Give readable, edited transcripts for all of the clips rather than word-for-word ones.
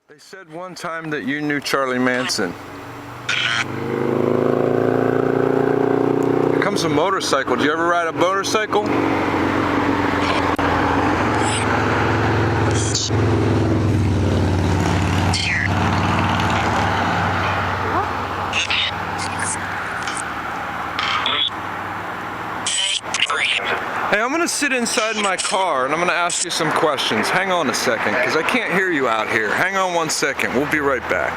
They said one time that you knew Charlie Manson. Here comes a motorcycle. Do you ever ride a motorcycle? Hey, I'm gonna sit inside my car and I'm gonna ask you some questions. Hang on a second, because I can't hear you out here. Hang on 1 second. We'll be right back.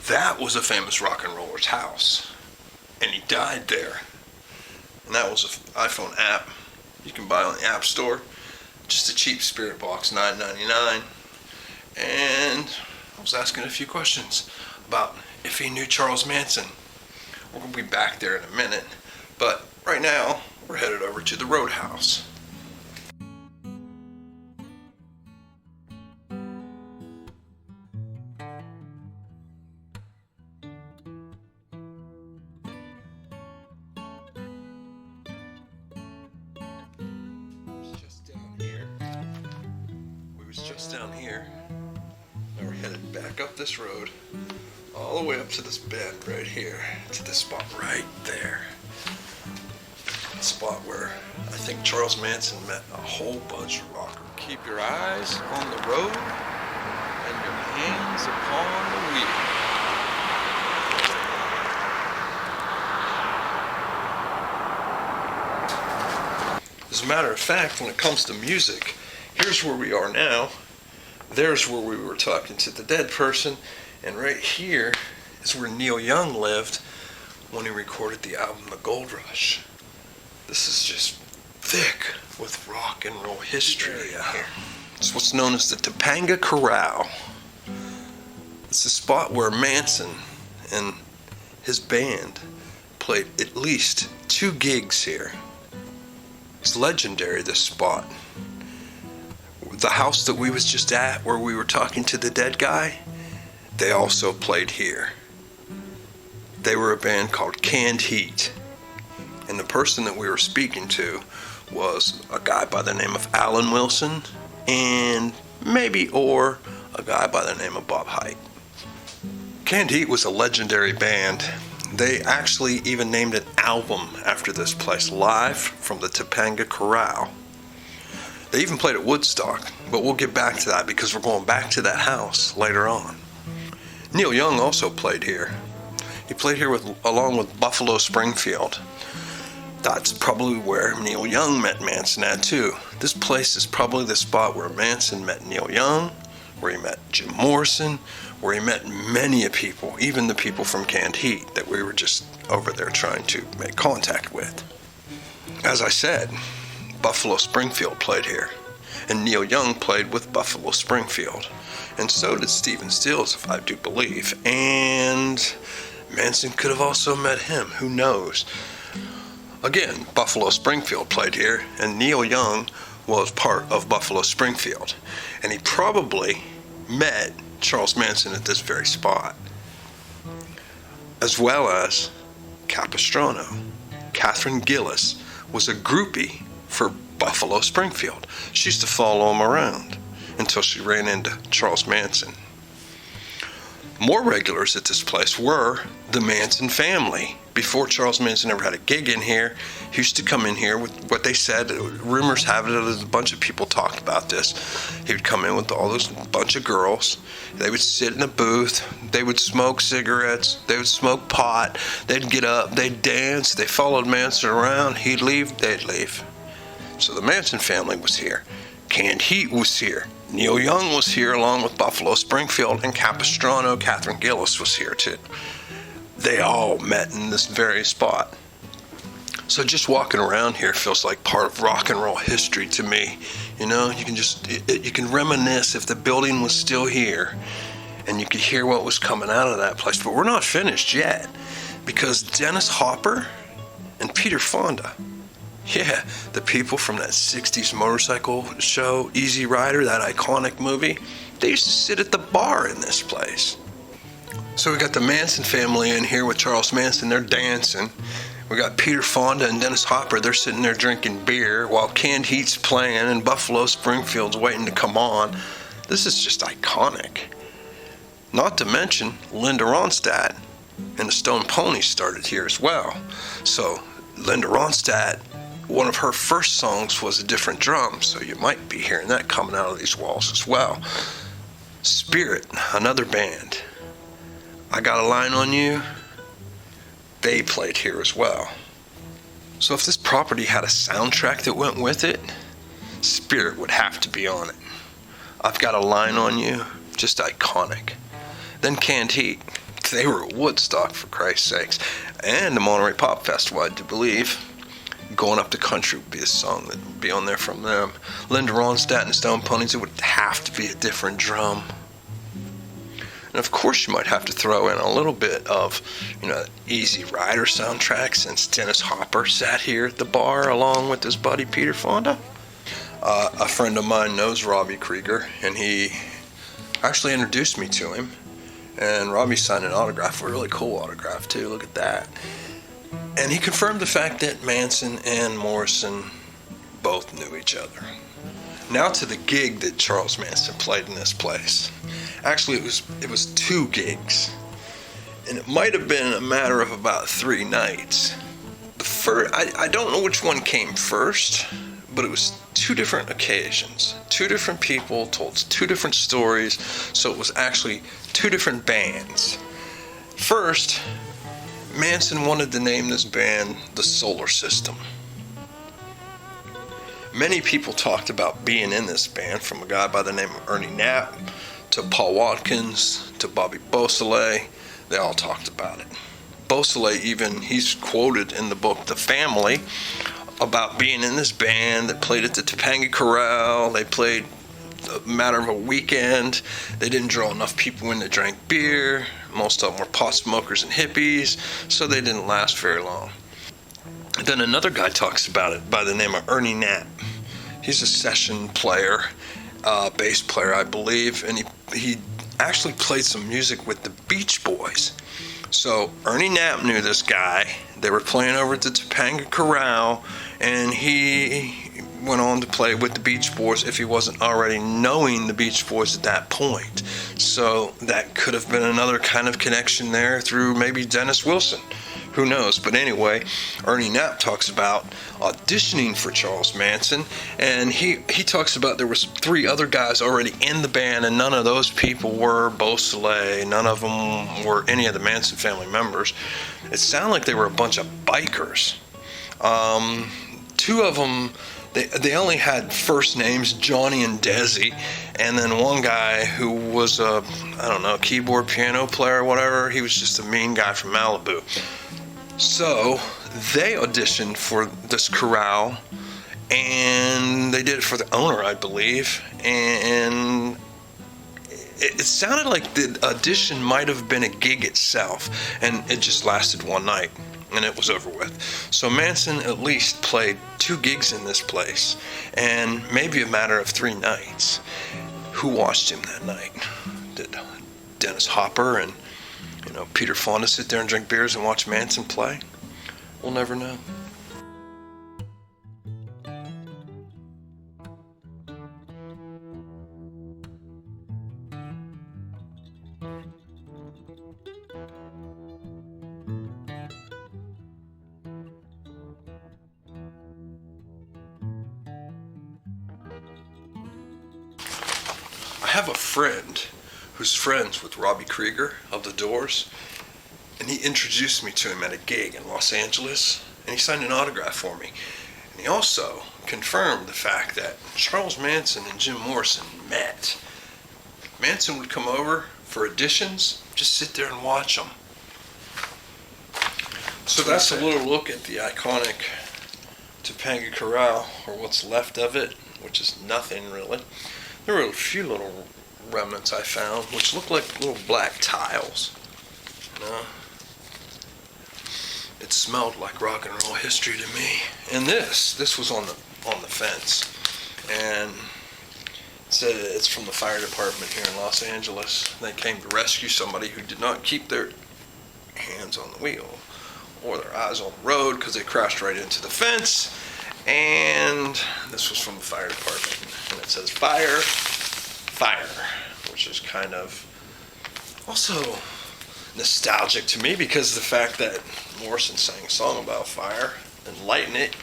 That was a famous rock and roller's house, and he died there. And that was an iPhone app you can buy on the App Store. Just a cheap spirit box, $9.99. And I was asking a few questions about if he knew Charles Manson. We're going to be back there in a minute, but right now we're headed over to the Roadhouse. Just down here. Now we're headed back up this road, all the way up to this bend right here, to this spot right there. The spot where I think Charles Manson met a whole bunch of rockers. Keep your eyes on the road and your hands upon the wheel. As a matter of fact, when it comes to music, here's where we are now. There's where we were talking to the dead person, and right here is where Neil Young lived when he recorded the album The Gold Rush. This is just thick with rock and roll history out here. It's what's known as the Topanga Corral. It's a spot where Manson and his band played at least 2 gigs here. It's legendary, this spot. The house that we was just at, where we were talking to the dead guy, they also played here. They were a band called Canned Heat. And the person that we were speaking to was a guy by the name of Alan Wilson, and or a guy by the name of Bob Height. Canned Heat was a legendary band. They actually even named an album after this place, Live from the Topanga Corral. They even played at Woodstock, but we'll get back to that because we're going back to that house later on. Neil Young also played here. He played here along with Buffalo Springfield. That's probably where Neil Young met Manson at too. This place is probably the spot where Manson met Neil Young, where he met Jim Morrison, where he met many people, even the people from Canned Heat that we were just over there trying to make contact with. As I said, Buffalo Springfield played here, and Neil Young played with Buffalo Springfield, and so did Stephen Stills, if I do believe, and Manson could have also met him, who knows. Again, Buffalo Springfield played here, and Neil Young was part of Buffalo Springfield, and he probably met Charles Manson at this very spot, as well as Capistrano. Catherine Gillis was a groupie for Buffalo Springfield. She used to follow him around until she ran into Charles Manson. More regulars at this place were the Manson family. Before Charles Manson ever had a gig in here, he used to come in here with what they said, rumors have it, a bunch of people talked about this. He would come in with all those bunch of girls. They would sit in a booth. They would smoke cigarettes. They would smoke pot. They'd get up. They'd dance. They followed Manson around. He'd leave. They'd leave. So the Manson family was here. Canned Heat was here. Neil Young was here along with Buffalo Springfield, and Capistrano, Catherine Gillis was here too. They all met in this very spot. So just walking around here feels like part of rock and roll history to me. You know, you can reminisce if the building was still here, and you could hear what was coming out of that place. But we're not finished yet, because Dennis Hopper and Peter Fonda, yeah, the people from that 60s motorcycle show, Easy Rider, that iconic movie, they used to sit at the bar in this place. So we got the Manson family in here with Charles Manson. They're dancing. We got Peter Fonda and Dennis Hopper. They're sitting there drinking beer while Canned Heat's playing and Buffalo Springfield's waiting to come on. This is just iconic. Not to mention Linda Ronstadt and the Stone Ponies started here as well. So Linda Ronstadt, one of her first songs was A Different Drum, so you might be hearing that coming out of these walls as well. Spirit, another band. I Got a Line on You, they played here as well. So if this property had a soundtrack that went with it, Spirit would have to be on it. I've Got a Line on You, just iconic. Then Canned Heat, they were at Woodstock for Christ's sakes, and the Monterey Pop Festival, I do believe. Going Up the Country would be a song that would be on there from them. Linda Ronstadt and the Stone Ponies, it would have to be A Different Drum. And of course you might have to throw in a little bit of, Easy Rider soundtrack, since Dennis Hopper sat here at the bar along with his buddy Peter Fonda. A friend of mine knows Robbie Krieger, and he actually introduced me to him. And Robbie signed an autograph, a really cool autograph too, look at that. And he confirmed the fact that Manson and Morrison both knew each other. Now to the gig that Charles Manson played in this place. Actually, it was 2 gigs, and it might have been a matter of about 3 nights. The first, I don't know which one came first, but it was 2 different occasions. 2 different people told 2 different stories, so it was actually 2 different bands. First, Manson wanted to name this band the Solar System. Many people talked about being in this band, from a guy by the name of Ernie Knapp to Paul Watkins to Bobby Beausoleil. They all talked about it. Beausoleil even, he's quoted in the book The Family about being in this band that played at the Topanga Corral. They played a matter of a weekend. They didn't draw enough people in that drank beer. Most of them were pot smokers and hippies, so they didn't last very long. Then another guy talks about it by the name of Ernie Knapp. He's a session player, bass player, I believe, and he actually played some music with the Beach Boys. So Ernie Knapp knew this guy. They were playing over at the Topanga Corral, and he went on to play with the Beach Boys if he wasn't already knowing the Beach Boys at that point. So that could have been another kind of connection there through maybe Dennis Wilson. Who knows? But anyway, Ernie Knapp talks about auditioning for Charles Manson, and he talks about there was 3 other guys already in the band, and none of those people were Beausoleil. None of them were any of the Manson family members. It sounded like they were a bunch of bikers. 2 of them, they only had first names, Johnny and Desi, and then one guy who was a keyboard piano player or whatever. He was just a mean guy from Malibu. So they auditioned for this corral, and they did it for the owner, I believe, and it sounded like the audition might have been a gig itself, and it just lasted one night, and it was over with. So Manson at least played 2 gigs in this place, and maybe a matter of 3 nights. Who watched him that night? Did Dennis Hopper and Peter Fonda sit there and drink beers and watch Manson play? We'll never know. I have a friend who's friends with Robbie Krieger of The Doors, and he introduced me to him at a gig in Los Angeles, and he signed an autograph for me. And he also confirmed the fact that Charles Manson and Jim Morrison met. Manson would come over for auditions, just sit there and watch them. So that's a little look at the iconic Topanga Corral, or what's left of it, which is nothing really. There were a few little remnants I found, which look like little black tiles. It smelled like rock and roll history to me. And this was on the fence, and Said it's from the fire department here in Los Angeles. They came to rescue somebody who did not keep their hands on the wheel or their eyes on the road because they crashed right into the fence. And this was from the fire department. And it says fire, which is kind of also nostalgic to me because of the fact that Morrison sang a song about fire and lighting it.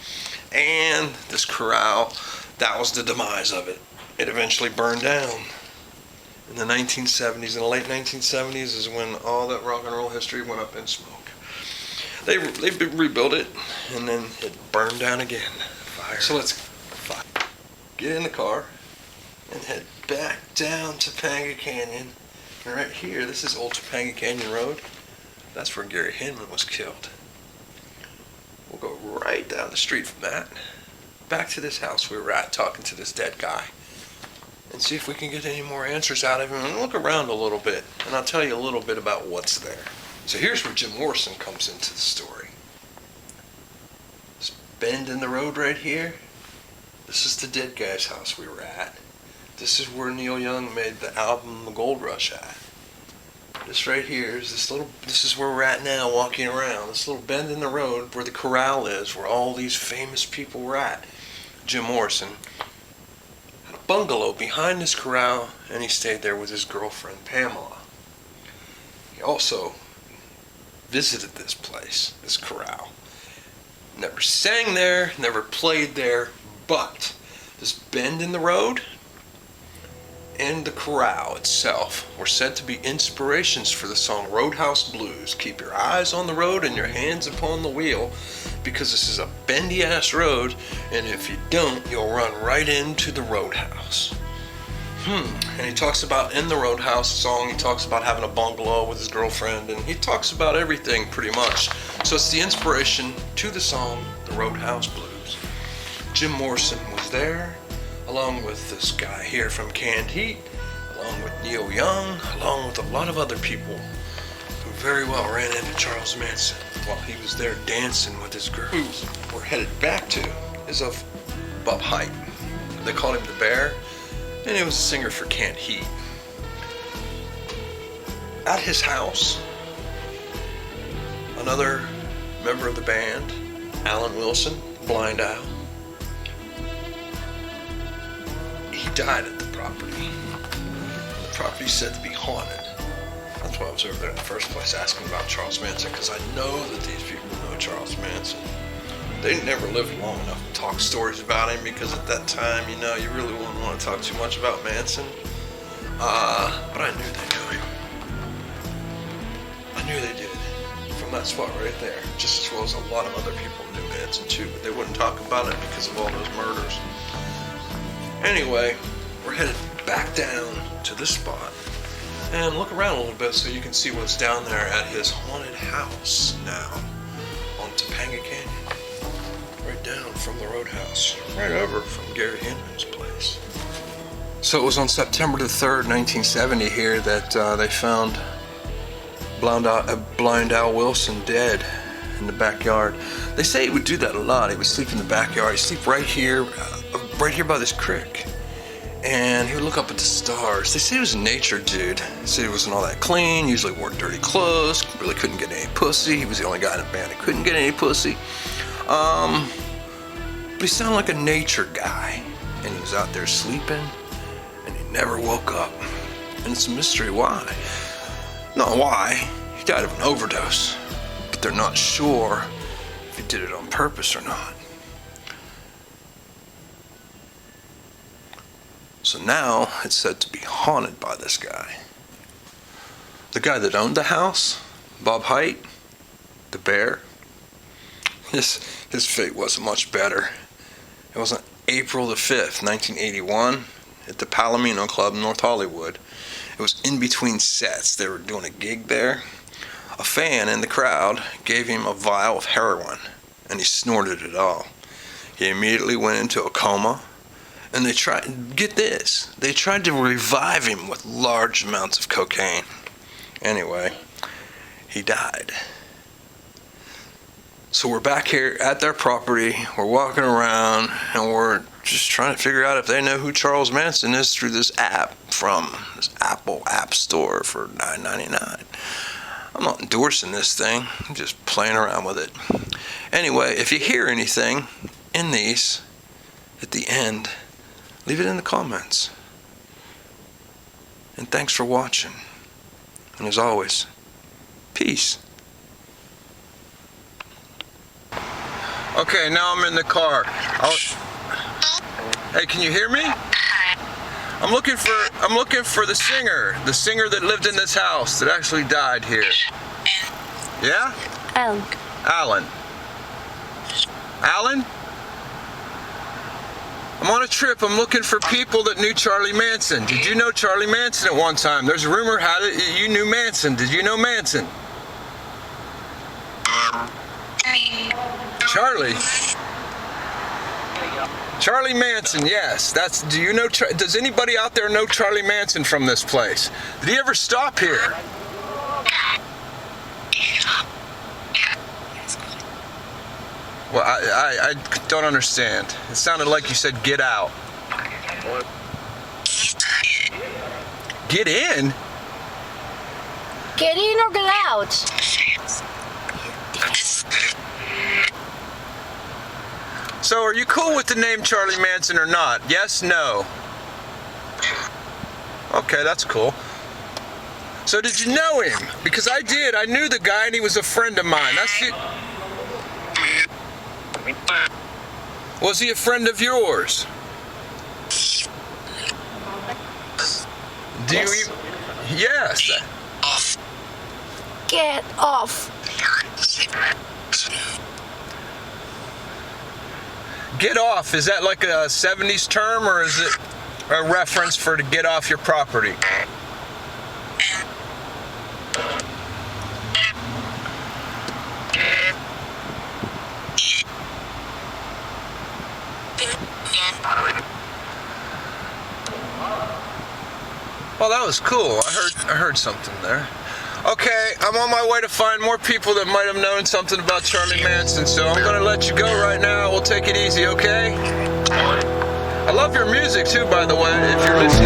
And this corral, that was the demise of it. It eventually burned down in the 1970s. In the late 1970s is when all that rock and roll history went up in smoke. They rebuilt it, and then it burned down again. Fire. So let's get in the car and head back down Topanga Canyon. And right here, this is Old Topanga Canyon Road. That's where Gary Hinman was killed. We'll go right down the street from that, back to this house we were at, talking to this dead guy, and see if we can get any more answers out of him, and look around a little bit, and I'll tell you a little bit about what's there. So here's where Jim Morrison comes into the story. This bend in the road right here, this is the dead guy's house we were at. This is where Neil Young made the album The Gold Rush at. This right here is this is where we're at now, walking around. This little bend in the road where the corral is, where all these famous people were at. Jim Morrison had a bungalow behind this corral, and he stayed there with his girlfriend, Pamela. He also visited this place, this corral. Never sang there, never played there, but this bend in the road and the corral itself were said to be inspirations for the song Roadhouse Blues. Keep your eyes on the road and your hands upon the wheel, because this is a bendy ass road, and if you don't, you'll run right into the roadhouse. And he talks about, in the Roadhouse song, he talks about having a bungalow with his girlfriend, and he talks about everything pretty much. So it's the inspiration to the song, the Roadhouse Blues. Jim Morrison was there, along with this guy here from Canned Heat, along with Neil Young, along with a lot of other people who very well ran into Charles Manson while he was there dancing with his girl. Who we're headed back to is of Bob Hype. They called him the Bear, and he was a singer for Canned Heat. At his house, another member of the band, Alan Wilson, Blind Al, he died at the property. The property's said to be haunted. That's why I was over there in the first place asking about Charles Manson, because I know that these people know Charles Manson. They never lived long enough to talk stories about him, because at that time, you know, you really wouldn't want to talk too much about Manson. But I knew they knew him. I knew they did. From that spot right there. Just as well as a lot of other people knew Manson too, but they wouldn't talk about it because of all those murders. Anyway, we're headed back down to this spot and look around a little bit so you can see what's down there at his haunted house now on Topanga Canyon. Right down from the Roadhouse, right over from Gary Hinman's place. So it was on September the 3rd, 1970 here that they found Blind Al Wilson dead in the backyard. They say he would do that a lot. He would sleep in the backyard. He'd sleep right here by this creek. And he would look up at the stars. They say he was a nature dude. They say he wasn't all that clean, usually wore dirty clothes, really couldn't get any pussy. He was the only guy in the band that couldn't get any pussy. But he sounded like a nature guy. And he was out there sleeping, and he never woke up. And it's a mystery why. Not why. He died of an overdose. But they're not sure if he did it on purpose or not. So now it's said to be haunted by this guy. The guy that owned the house, Bob Hype, the Bear, his fate wasn't much better. It was on April the 5th, 1981, at the Palomino Club in North Hollywood. It was in between sets. They were doing a gig there. A fan in the crowd gave him a vial of heroin, and he snorted it all. He immediately went into a coma, and they tried to revive him with large amounts of cocaine. Anyway, he died. So we're back here at their property, we're walking around, and we're just trying to figure out if they know who Charles Manson is through this app from this Apple App Store for $9.99. I'm not endorsing this thing, I'm just playing around with it. Anyway, if you hear anything in these at the end, leave it in the comments. And thanks for watching. And as always, peace. Okay, now I'm in the car. Hey, can you hear me? I'm looking for the singer that lived in this house that actually died here. Yeah? Alan. Alan? I'm on a trip. I'm looking for people that knew Charlie Manson. Did you know Charlie Manson at one time? There's a rumor how you knew Manson. Did you know Manson? Charlie Manson, yes. Do you know? Does anybody out there know Charlie Manson from this place? Did he ever stop here? Well, I don't understand. It sounded like you said get out. Get in? Get in or get out? So are you cool with the name Charlie Manson or not? Yes, no? Okay, that's cool. So did you know him? Because I did. I knew the guy and he was a friend of mine. Was he a friend of yours? Do you even... Yes. Get off. Get off, is that like a 70s term or is it a reference for to get off your property? Well, that was cool. I heard something there. Okay, I'm on my way to find more people that might have known something about Charlie Manson, so I'm gonna let you go right now. We'll take it easy, okay? I love your music too, by the way, if you're listening.